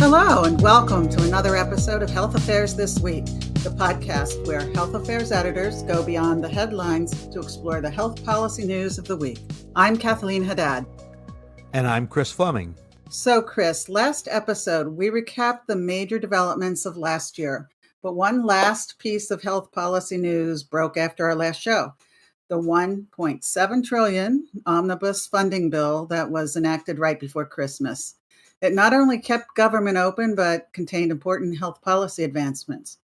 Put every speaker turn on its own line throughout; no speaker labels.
Hello, and welcome to another episode of Health Affairs This Week, the podcast where health affairs editors go beyond the headlines to explore the health policy news of the week. I'm Kathleen Haddad.
And I'm Chris Fleming.
So, Chris, last episode, we recapped the major developments of last year, but one last piece of health policy news broke after our last show. The $1.7 trillion omnibus funding bill that was enacted right before Christmas. It not only kept government open, but contained important health policy advancements.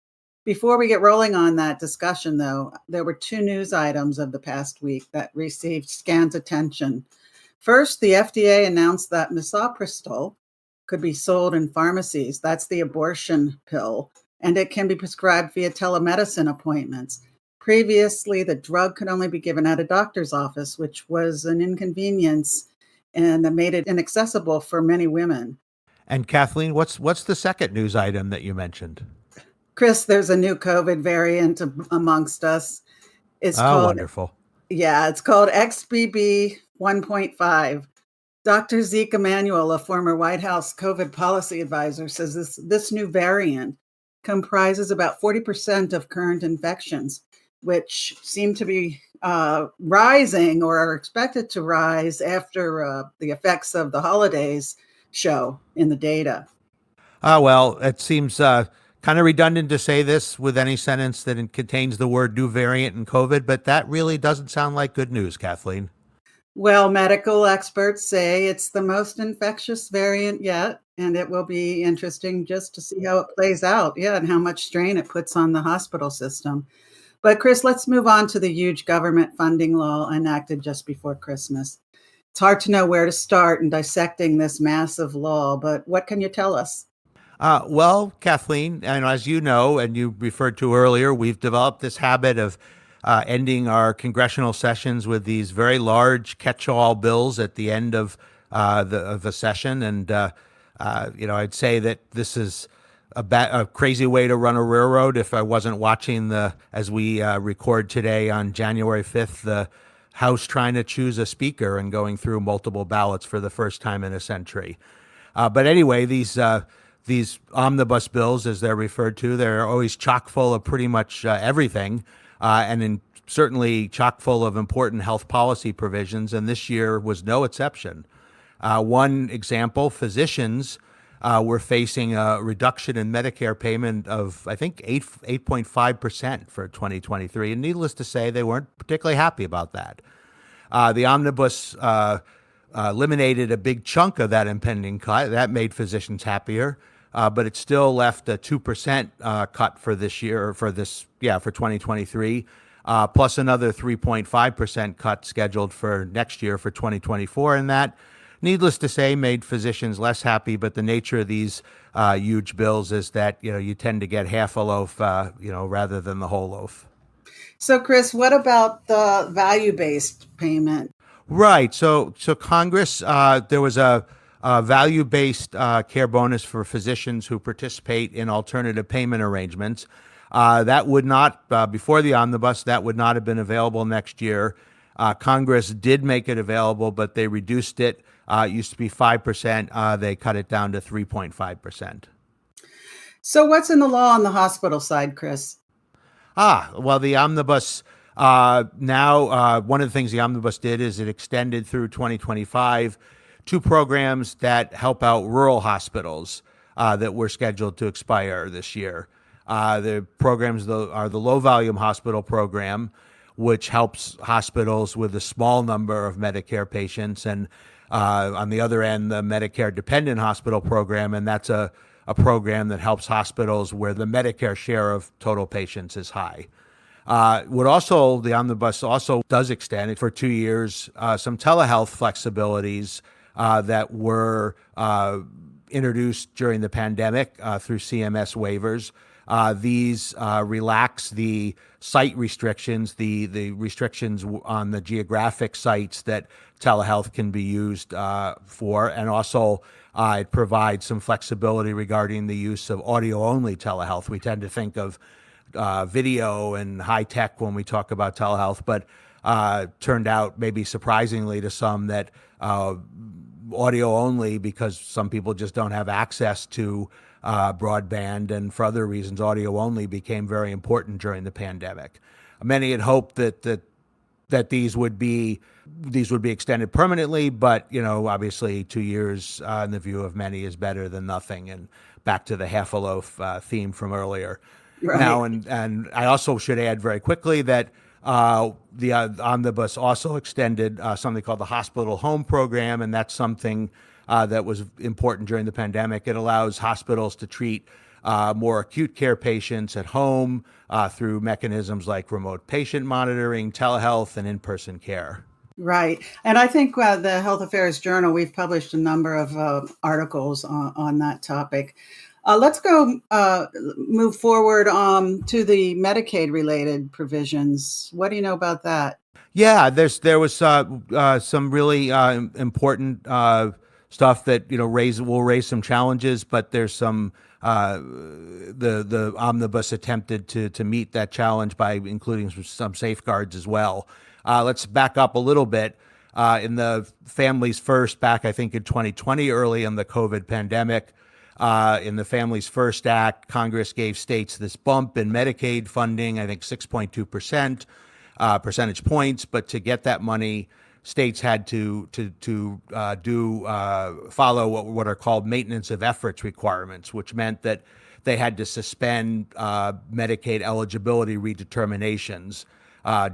Before we get rolling on that discussion, though, there were two news items of the past week that received scant attention. First, the FDA announced that misoprostol could be sold in pharmacies. That's the abortion pill, and it can be prescribed via telemedicine appointments. Previously, the drug could only be given at a doctor's office, which was an inconvenience and that made it inaccessible for many women.
And Kathleen, what's the second news item that you mentioned?
Chris, there's a new COVID variant amongst us. It's called,
wonderful.
Yeah, it's called XBB 1.5. Dr. Zeke Emanuel, a former White House COVID policy advisor, says this new variant comprises about 40% of current infections, which seem to be rising or are expected to rise after the effects of the holidays show in the data.
Well, it seems kind of redundant to say this with any sentence that contains the word new variant in COVID, but that really doesn't sound like good news, Kathleen.
Well, medical experts say it's the most infectious variant yet, and it will be interesting just to see how it plays out, and how much strain it puts on the hospital system. But Chris, let's move on to the huge government funding law enacted just before Christmas. It's hard to know where to start in dissecting this massive law, but what can you tell us?
Well, Kathleen, and as you know, and you referred to earlier, we've developed this habit of ending our congressional sessions with these very large catch-all bills at the end of the session. And, I'd say that this is a crazy way to run a railroad. If I wasn't watching as we record today on January 5th, the House trying to choose a speaker and going through multiple ballots for the first time in a century. But anyway, these omnibus bills, as they're referred to, they're always chock full of pretty much everything, and certainly chock full of important health policy provisions. And this year was no exception. One example, physicians we're facing a reduction in Medicare payment of, I think, 8.5% for 2023. And needless to say, they weren't particularly happy about that. The omnibus eliminated a big chunk of that impending cut. That made physicians happier, but it still left a 2% cut for this year, for 2023, plus another 3.5% cut scheduled for next year for 2024. And that, needless to say, made physicians less happy, but the nature of these huge bills is that, you tend to get half a loaf, rather than the whole loaf.
So, Chris, what about the value-based payment?
Right. So Congress, there was a value-based care bonus for physicians who participate in alternative payment arrangements. That would not, before the omnibus, that would not have been available next year. Congress did make it available, but they reduced it. It used to be 5%. They cut it down to 3.5%.
So what's in the law on the hospital side, Chris?
Well, the omnibus now, one of the things the omnibus did is it extended through 2025 two programs that help out rural hospitals that were scheduled to expire this year. The programs are the low volume hospital program, which helps hospitals with a small number of Medicare patients, and on the other end, the Medicare dependent hospital program, and that's a program that helps hospitals where the Medicare share of total patients is high. The omnibus also does extend it for 2 years, some telehealth flexibilities that were introduced during the pandemic through CMS waivers. These relax the site restrictions, the restrictions on the geographic sites that telehealth can be used for, and also it provides some flexibility regarding the use of audio-only telehealth. We tend to think of video and high tech when we talk about telehealth, but turned out, maybe surprisingly to some, that audio only because some people just don't have access to broadband, and for other reasons, audio only became very important during the pandemic. Many had hoped that these would be extended permanently, but obviously 2 years in the view of many is better than nothing. And back to the half a loaf theme from earlier.
Right.
Now, and I also should add very quickly that the omnibus also extended something called the hospital home program, and that's something that was important during the pandemic. It allows hospitals to treat more acute care patients at home through mechanisms like remote patient monitoring, telehealth, and in-person care.
Right. And I think the Health Affairs Journal, we've published a number of articles on that topic. Let's go move forward to the Medicaid related provisions. What do you know about that?
Yeah, there was some really important stuff that will raise some challenges, but there's some the omnibus attempted to meet that challenge by including some safeguards as well. Let's back up a little bit. In the Families First, back I think in 2020, early in the COVID pandemic, in the Families First Act, Congress gave states this bump in Medicaid funding, I think 6.2%. Percentage points, but to get that money, states had to follow what are called maintenance of efforts requirements, which meant that they had to suspend Medicaid eligibility redeterminations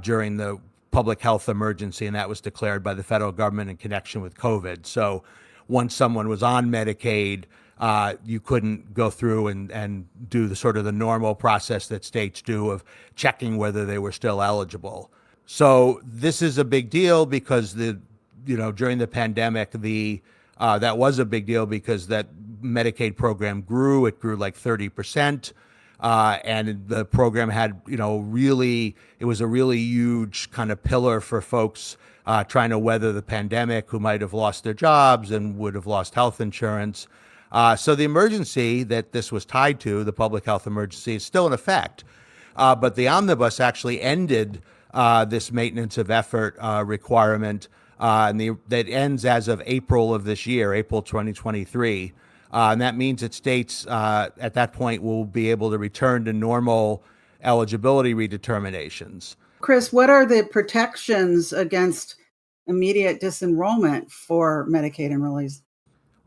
during the public health emergency, and that was declared by the federal government in connection with COVID. So once someone was on Medicaid, you couldn't go through and do the sort of the normal process that states do of checking whether they were still eligible. So this is a big deal because during the pandemic, that was a big deal because that Medicaid program grew. It grew like 30%. And the program had, it was a really huge kind of pillar for folks trying to weather the pandemic who might have lost their jobs and would have lost health insurance. So the emergency that this was tied to, the public health emergency, is still in effect. But the omnibus actually ended this maintenance of effort requirement, that ends as of April of this year, April 2023. And that means that states at that point will be able to return to normal eligibility redeterminations.
Chris, what are the protections against immediate disenrollment for Medicaid enrollees?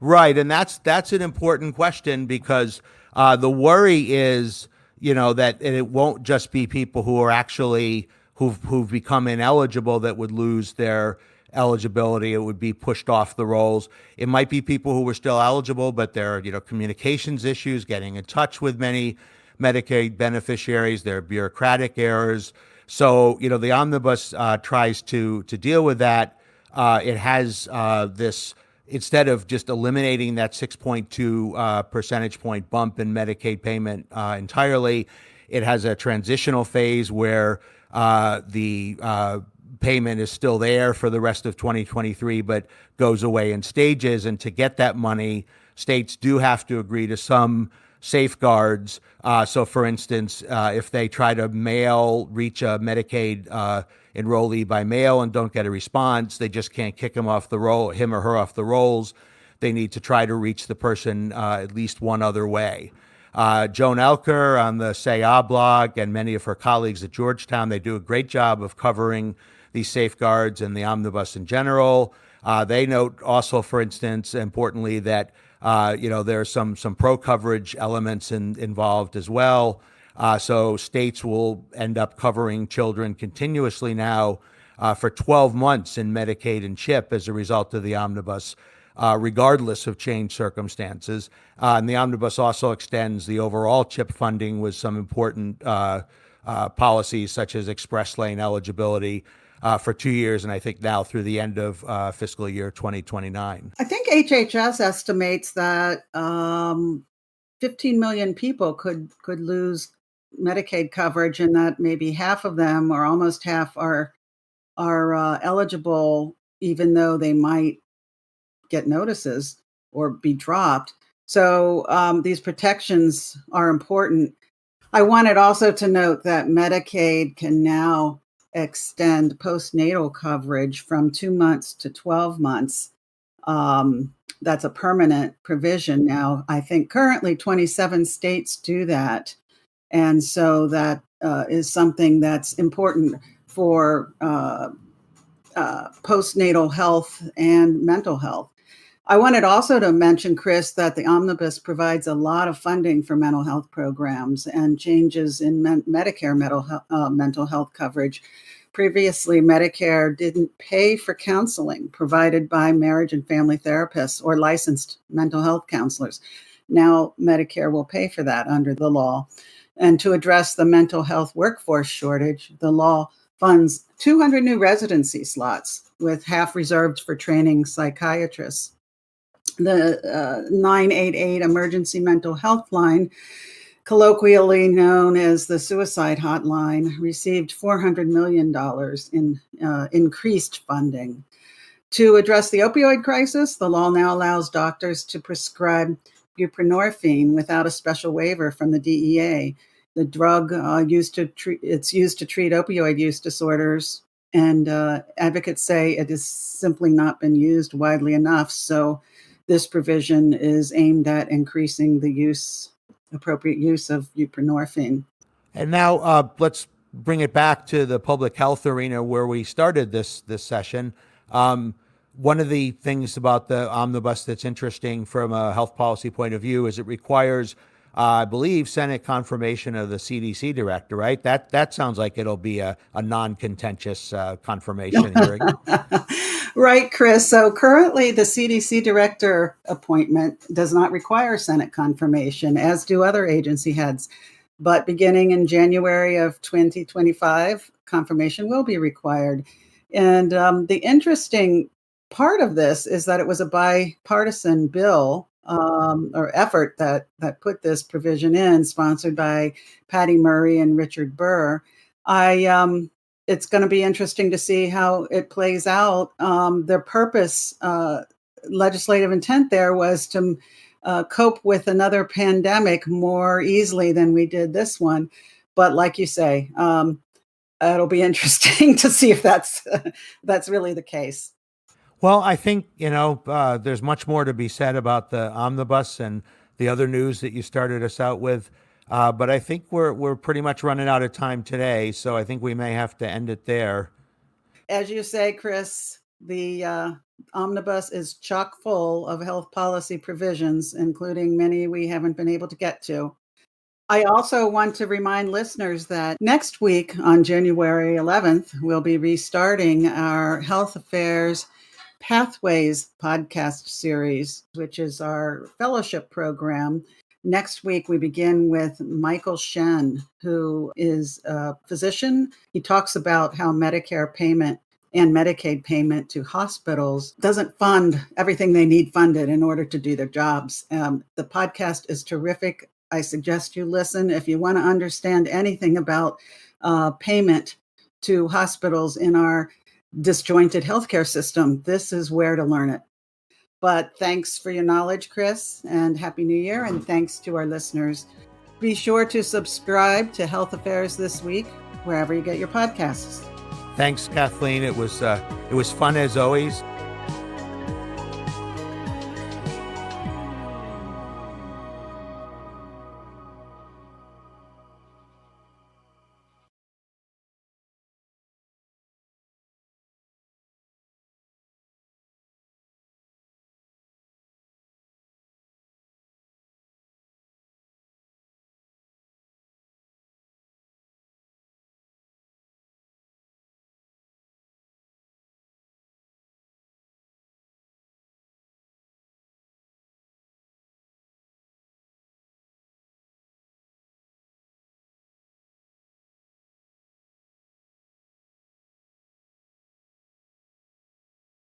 Right, and that's an important question because the worry is, that it won't just be people who are actually who've become ineligible that would lose their eligibility. It would be pushed off the rolls. It might be people who were still eligible, but there are communications issues, getting in touch with many Medicaid beneficiaries. There are bureaucratic errors. So the omnibus tries to deal with that. It has this. Instead of just eliminating that 6.2 percentage point bump in Medicaid payment entirely, it has a transitional phase where the payment is still there for the rest of 2023, but goes away in stages. And to get that money, states do have to agree to some safeguards. So, for instance, if they try to reach a Medicaid enrollee by mail and don't get a response, they just can't kick him or her off the rolls. They need to try to reach the person at least one other way. Joan Elker on the Say Ah blog and many of her colleagues at Georgetown, they do a great job of covering these safeguards and the omnibus in general. They note also, for instance, importantly, that there are some pro-coverage elements involved as well. So states will end up covering children continuously now for 12 months in Medicaid and CHIP as a result of the omnibus, regardless of changed circumstances. And the omnibus also extends the overall CHIP funding with some important policies such as express lane eligibility for 2 years, and I think now through the end of fiscal year 2029.
I think HHS estimates that 15 million people could lose Medicaid coverage, and that maybe half of them or almost half are eligible, even though they might get notices or be dropped. So these protections are important. I wanted also to note that Medicaid can now extend postnatal coverage from 2 months to 12 months That's a permanent provision now. I think currently 27 states do that. And so that is something that's important for postnatal health and mental health. I wanted also to mention, Chris, that the omnibus provides a lot of funding for mental health programs and changes in Medicare mental health coverage. Previously, Medicare didn't pay for counseling provided by marriage and family therapists or licensed mental health counselors. Now, Medicare will pay for that under the law. And to address the mental health workforce shortage, the law funds 200 new residency slots, with half reserved for training psychiatrists. The 988 emergency mental health line, colloquially known as the suicide hotline, received $400 million in increased funding. To address the opioid crisis, the law now allows doctors to prescribe buprenorphine without a special waiver from the DEA. The drug used to treat opioid use disorders, and advocates say it has simply not been used widely enough. So this provision is aimed at increasing the appropriate use of buprenorphine.
And now let's bring it back to the public health arena where we started this session. One of the things about the omnibus that's interesting from a health policy point of view is it requires, I believe, Senate confirmation of the CDC director, right? That sounds like it'll be a non-contentious confirmation hearing.
Right, Chris. So currently the CDC director appointment does not require Senate confirmation, as do other agency heads. But beginning in January of 2025, confirmation will be required. And the interesting part of this is that it was a bipartisan bill or effort that put this provision in, sponsored by Patty Murray and Richard Burr. It's going to be interesting to see how it plays out. Their purpose, legislative intent there was to cope with another pandemic more easily than we did this one. But like you say, it'll be interesting to see if that's really the case.
Well, I think, there's much more to be said about the omnibus and the other news that you started us out with. But I think we're pretty much running out of time today, so I think we may have to end it there.
As you say, Chris, the omnibus is chock full of health policy provisions, including many we haven't been able to get to. I also want to remind listeners that next week on January 11th, we'll be restarting our Health Affairs Pathways podcast series, which is our fellowship program. Next week, we begin with Michael Shen, who is a physician. He talks about how Medicare payment and Medicaid payment to hospitals doesn't fund everything they need funded in order to do their jobs. The podcast is terrific. I suggest you listen. If you want to understand anything about payment to hospitals in our disjointed healthcare system, this is where to learn it. But thanks for your knowledge, Chris, and Happy New Year, and thanks to our listeners. Be sure to subscribe to Health Affairs This Week, wherever you get your podcasts.
Thanks, Kathleen. It was fun as always.